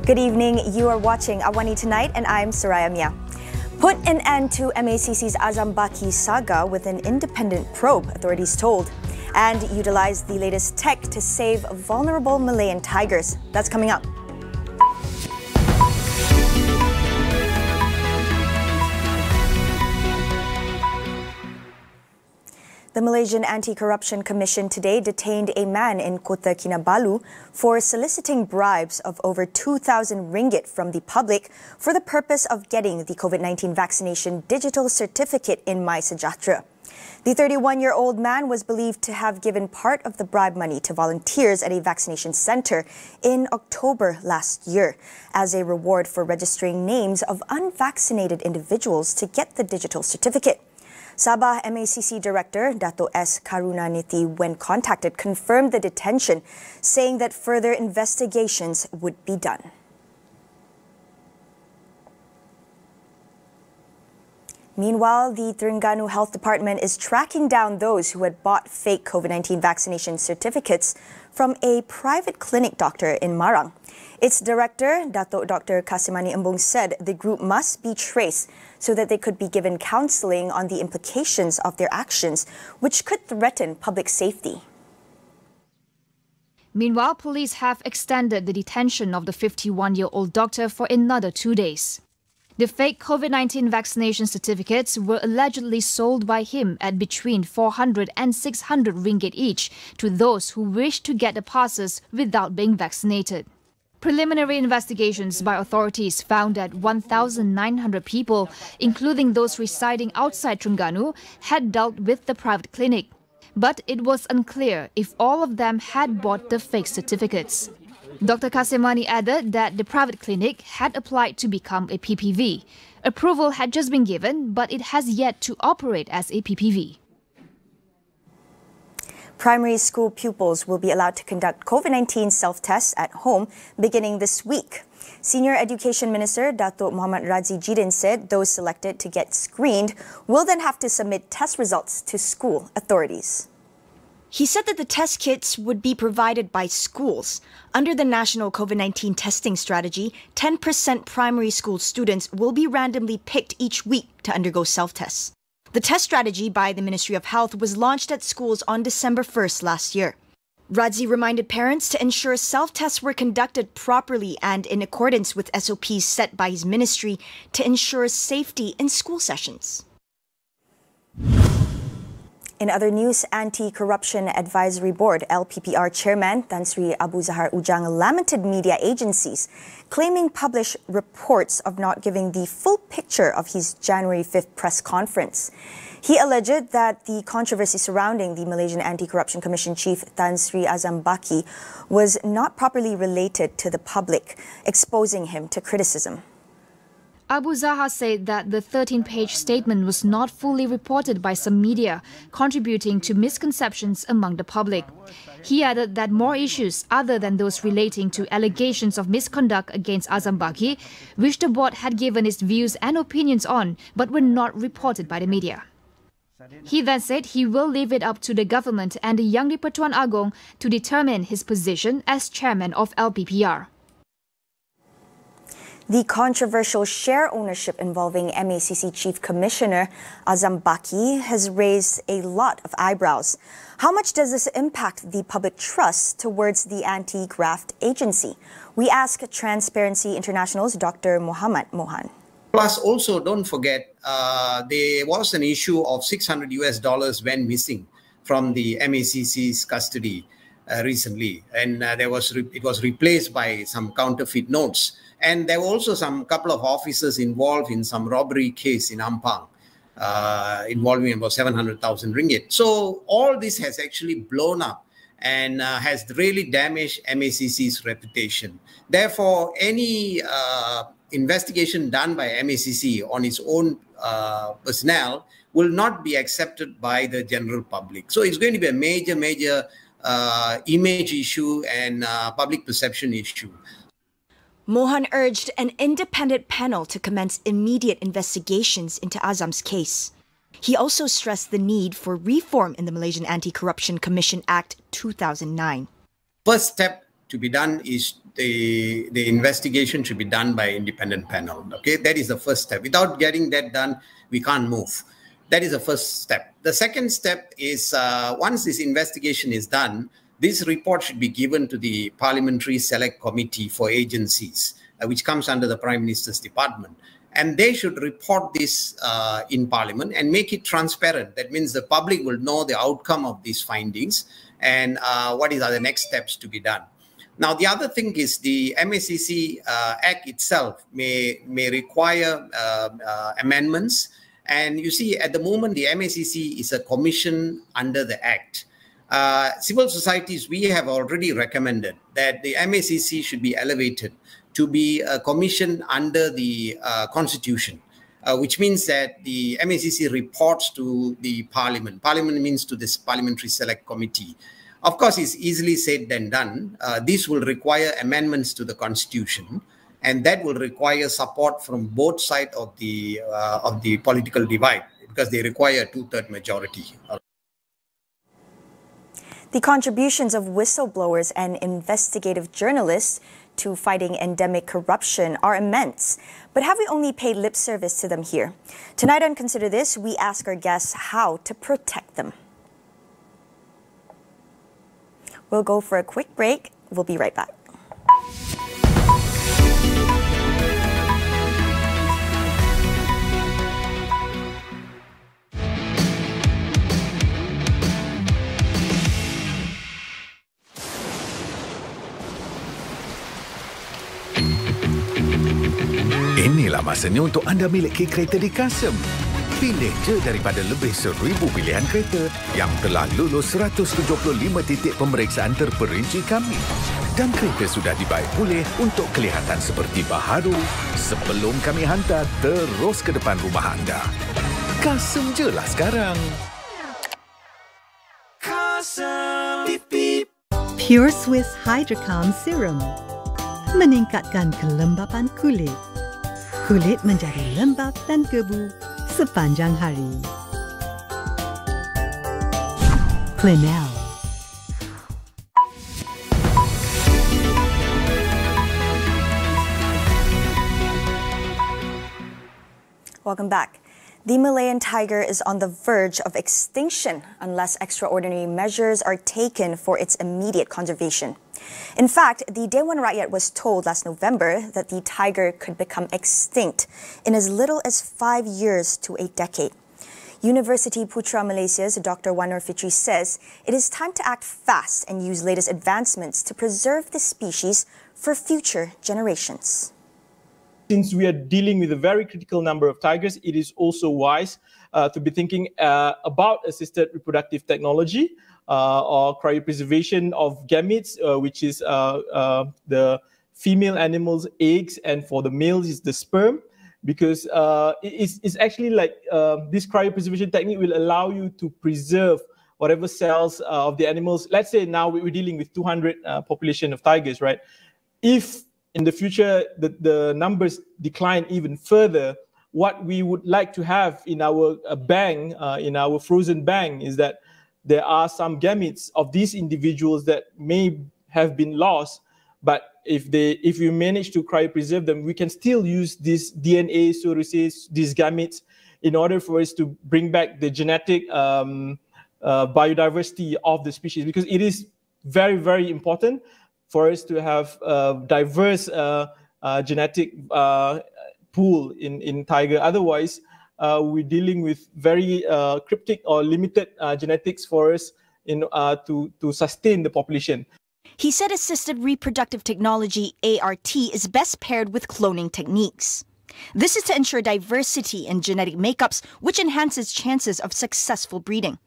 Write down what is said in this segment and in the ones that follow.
Good evening, you are watching AWANI Tonight and I'm Saraya Mia. Put an end to MACC's Azam Baki-saga with an independent probe, authorities told, and utilize the latest tech to save vulnerable Malayan tigers. That's coming up. The Malaysian Anti-Corruption Commission today detained a man in Kota Kinabalu for soliciting bribes of over 2,000 ringgit from the public for the purpose of getting the COVID-19 vaccination digital certificate in MySejahtera. The 31-year-old man was believed to have given part of the bribe money to volunteers at a vaccination center in October last year as a reward for registering names of unvaccinated individuals to get the digital certificate. Sabah MACC Director Dato' S. Karunanithy, when contacted, confirmed the detention, saying that further investigations would be done. Meanwhile, the Terengganu Health Department is tracking down those who had bought fake COVID-19 vaccination certificates from a private clinic doctor in Marang. Its director, Dato' Dr. Kasimani Embung, said the group must be traced so that they could be given counselling on the implications of their actions, which could threaten public safety. Meanwhile, police have extended the detention of the 51-year-old doctor for another 2 days. The fake COVID-19 vaccination certificates were allegedly sold by him at between 400 and 600 ringgit each to those who wished to get the passes without being vaccinated. Preliminary investigations by authorities found that 1,900 people, including those residing outside Terengganu, had dealt with the private clinic. But it was unclear if all of them had bought the fake certificates. Dr. Kasimani added that the private clinic had applied to become a PPV. Approval had just been given, but it has yet to operate as a PPV. Primary school pupils will be allowed to conduct COVID-19 self-tests at home beginning this week. Senior Education Minister Dato' Muhammad Razi Jidin said those selected to get screened will then have to submit test results to school authorities. He said that the test kits would be provided by schools. Under the national COVID-19 testing strategy, 10% primary school students will be randomly picked each week to undergo self-tests. The test strategy by the Ministry of Health was launched at schools on December 1st last year. Razi reminded parents to ensure self-tests were conducted properly and in accordance with SOPs set by his ministry to ensure safety in school sessions. In other news, Anti-Corruption Advisory Board LPPR Chairman Tan Sri Abu Zahar Ujang lamented media agencies claiming published reports of not giving the full picture of his January 5th press conference. He alleged that the controversy surrounding the Malaysian Anti-Corruption Commission Chief Tan Sri Azam Baki was not properly related to the public, exposing him to criticism. Abu Zahar said that the 13-page statement was not fully reported by some media, contributing to misconceptions among the public. He added that more issues other than those relating to allegations of misconduct against Azam Baki, which the board had given its views and opinions on, but were not reported by the media. He then said he will leave it up to the government and the Yang di-Pertuan Agong to determine his position as chairman of LPPR. The controversial share ownership involving MACC Chief Commissioner Azam Baki has raised a lot of eyebrows. How much does this impact the public trust towards the anti-graft agency? We ask Transparency International's Dr. Muhammad Mohan. Plus, also don't forget, there was an issue of $600 went missing from the MACC's custody recently, and it was replaced by some counterfeit notes. And there were also some couple of officers involved in some robbery case in Ampang, involving about 700,000 ringgit. So all this has actually blown up and has really damaged MACC's reputation. Therefore, any investigation done by MACC on its own personnel will not be accepted by the general public. So it's going to be a major image issue and public perception issue. Mohan urged an independent panel to commence immediate investigations into Azam's case. He also stressed the need for reform in the Malaysian Anti-Corruption Commission Act 2009. First step to be done is the investigation should be done by an independent panel. Okay, that is the first step. Without getting that done, we can't move. That is the first step. The second step is once this investigation is done, this report should be given to the Parliamentary Select Committee for Agencies, which comes under the Prime Minister's Department. And they should report this in Parliament and make it transparent. That means the public will know the outcome of these findings and what are the next steps to be done. Now, the other thing is the MACC Act itself may require amendments. And you see, at the moment, the MACC is a commission under the Act. Civil societies, we have already recommended that the MACC should be elevated to be a commission under the Constitution, which means that the MACC reports to the Parliament. Parliament means to this Parliamentary Select Committee. Of course, it's easily said than done. This will require amendments to the Constitution, and that will require support from both sides of the political divide, because they require a 2/3 majority. The contributions of whistleblowers and investigative journalists to fighting endemic corruption are immense. But have we only paid lip service to them here? Tonight on Consider This, we ask our guests how to protect them. We'll go for a quick break. We'll be right back. Inilah masanya untuk anda miliki kereta di Kasem. Pilih je daripada lebih 1,000 pilihan kereta yang telah lulus 175 titik pemeriksaan terperinci kami. Dan kereta sudah dibaik pulih untuk kelihatan seperti baharu sebelum kami hantar terus ke depan rumah anda. Kasem je lah sekarang. Kasem. Beep, beep. Pure Swiss Hydrocalm Serum meningkatkan kelembapan kulit. Kulit menjadi lembap dan gebu sepanjang hari. Clinell. Welcome back. The Malayan tiger is on the verge of extinction unless extraordinary measures are taken for its immediate conservation. In fact, the Dewan Rakyat was told last November that the tiger could become extinct in as little as 5 years to a decade. University Putra Malaysia's Dr. Wanur Fitri says it is time to act fast and use latest advancements to preserve the species for future generations. Since we are dealing with a very critical number of tigers, it is also wise to be thinking about assisted reproductive technology or cryopreservation of gametes, which is the female animal's eggs, and for the males is the sperm, because it's actually like this cryopreservation technique will allow you to preserve whatever cells of the animals. Let's say now we're dealing with 200 population of tigers, right? If in the future the numbers decline even further, what we would like to have in our bank, in our frozen bank, is that there are some gametes of these individuals that may have been lost, but if we manage to cryopreserve them, we can still use this DNA sources, these gametes, in order for us to bring back the genetic biodiversity of the species, because it is very, very important for us to have diverse genetic pool in tiger. Otherwise, we're dealing with very cryptic or limited genetics for us to sustain the population. He said assisted reproductive technology, ART, is best paired with cloning techniques. This is to ensure diversity in genetic makeups, which enhances chances of successful breeding.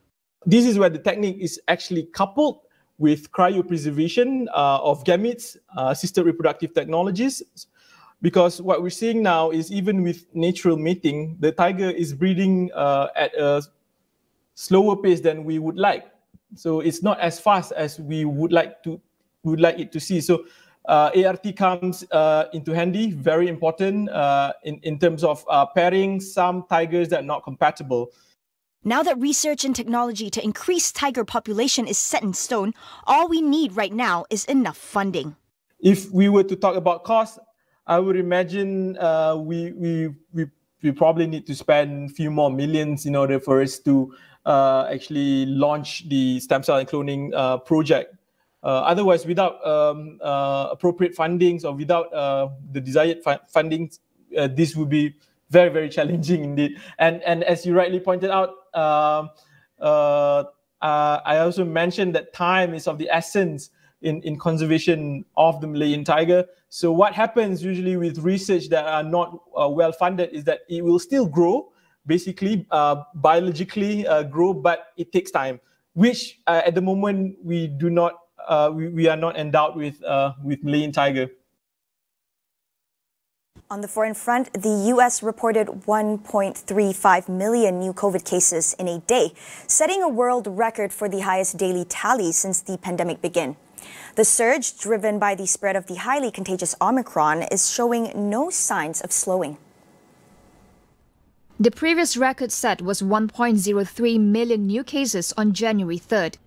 This is where the technique is actually coupled with cryopreservation of gametes, assisted reproductive technologies, because what we're seeing now is even with natural mating, the tiger is breeding at a slower pace than we would like. So it's not as fast as we would like it to see. So ART comes into handy, very important in terms of pairing some tigers that are not compatible. Now that research and technology to increase tiger population is set in stone, all we need right now is enough funding. If we were to talk about cost, I would imagine we probably need to spend a few more millions in order for us to actually launch the stem cell and cloning project. Otherwise, without appropriate fundings or without the desired fundings, this would be very, very challenging indeed. And as you rightly pointed out, I also mentioned that time is of the essence in conservation of the Malayan tiger. So what happens usually with research that are not well funded is that it will still grow, basically biologically grow, but it takes time, which at the moment we do not, we are not endowed with Malayan tiger. On the foreign front, the U.S. reported 1.35 million new COVID cases in a day, setting a world record for the highest daily tally since the pandemic began. The surge, driven by the spread of the highly contagious Omicron, is showing no signs of slowing. The previous record set was 1.03 million new cases on January 3rd.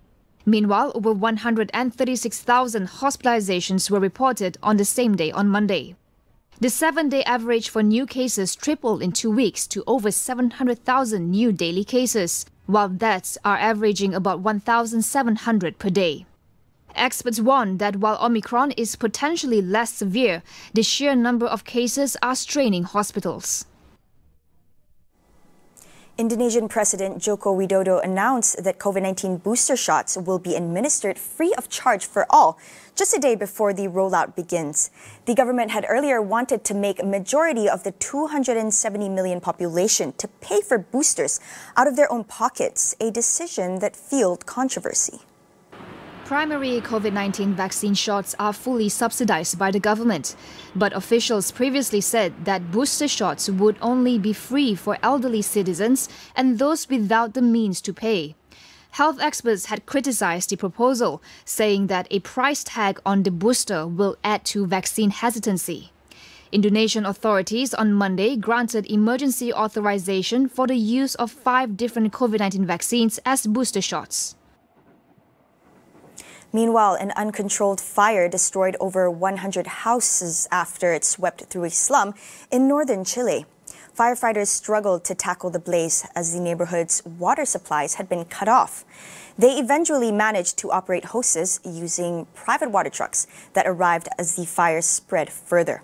Meanwhile, over 136,000 hospitalizations were reported on the same day on Monday. The 7-day average for new cases tripled in 2 weeks to over 700,000 new daily cases, while deaths are averaging about 1,700 per day. Experts warn that while Omicron is potentially less severe, the sheer number of cases are straining hospitals. Indonesian President Joko Widodo announced that COVID-19 booster shots will be administered free of charge for all, just a day before the rollout begins. The government had earlier wanted to make a majority of the 270 million population to pay for boosters out of their own pockets, a decision that fueled controversy. Primary COVID-19 vaccine shots are fully subsidized by the government, but officials previously said that booster shots would only be free for elderly citizens and those without the means to pay. Health experts had criticized the proposal, saying that a price tag on the booster will add to vaccine hesitancy. Indonesian authorities on Monday granted emergency authorization for the use of 5 different COVID-19 vaccines as booster shots. Meanwhile, an uncontrolled fire destroyed over 100 houses after it swept through a slum in northern Chile. Firefighters struggled to tackle the blaze as the neighborhood's water supplies had been cut off. They eventually managed to operate hoses using private water trucks that arrived as the fire spread further.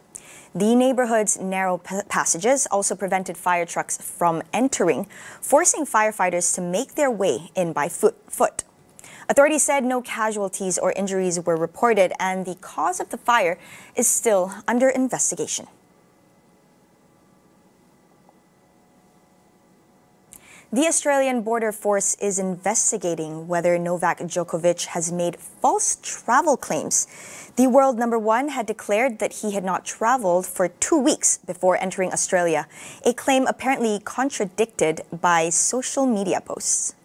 The neighborhood's narrow passages also prevented fire trucks from entering, forcing firefighters to make their way in by foot. Authorities said no casualties or injuries were reported, and the cause of the fire is still under investigation. The Australian Border Force is investigating whether Novak Djokovic has made false travel claims. The world number 1 had declared that he had not traveled for 2 weeks before entering Australia, a claim apparently contradicted by social media posts.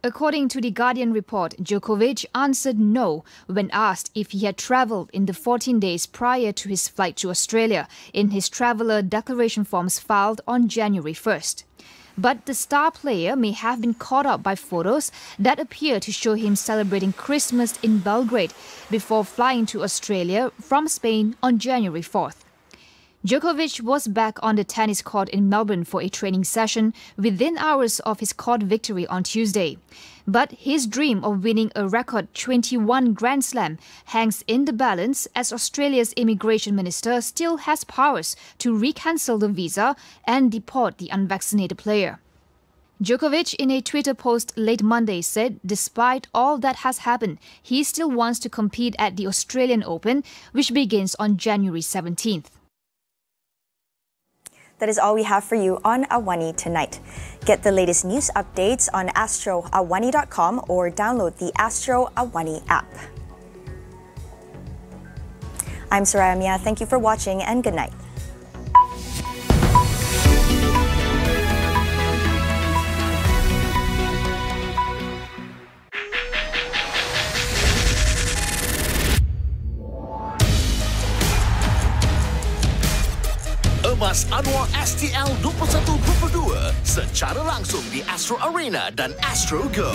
According to the Guardian report, Djokovic answered no when asked if he had travelled in the 14 days prior to his flight to Australia in his traveller declaration forms filed on January 1st. But the star player may have been caught up by photos that appear to show him celebrating Christmas in Belgrade before flying to Australia from Spain on January 4th. Djokovic was back on the tennis court in Melbourne for a training session within hours of his court victory on Tuesday. But his dream of winning a record 21 Grand Slam hangs in the balance as Australia's immigration minister still has powers to recancel the visa and deport the unvaccinated player. Djokovic, in a Twitter post late Monday, said despite all that has happened, he still wants to compete at the Australian Open, which begins on January 17th. That is all we have for you on AWANI tonight. Get the latest news updates on astroawani.com or download the Astro AWANI app. I'm Saraya Mia. Thank you for watching and good night. Emas Anwar STL 21-22 secara langsung di Astro Arena dan Astro Go.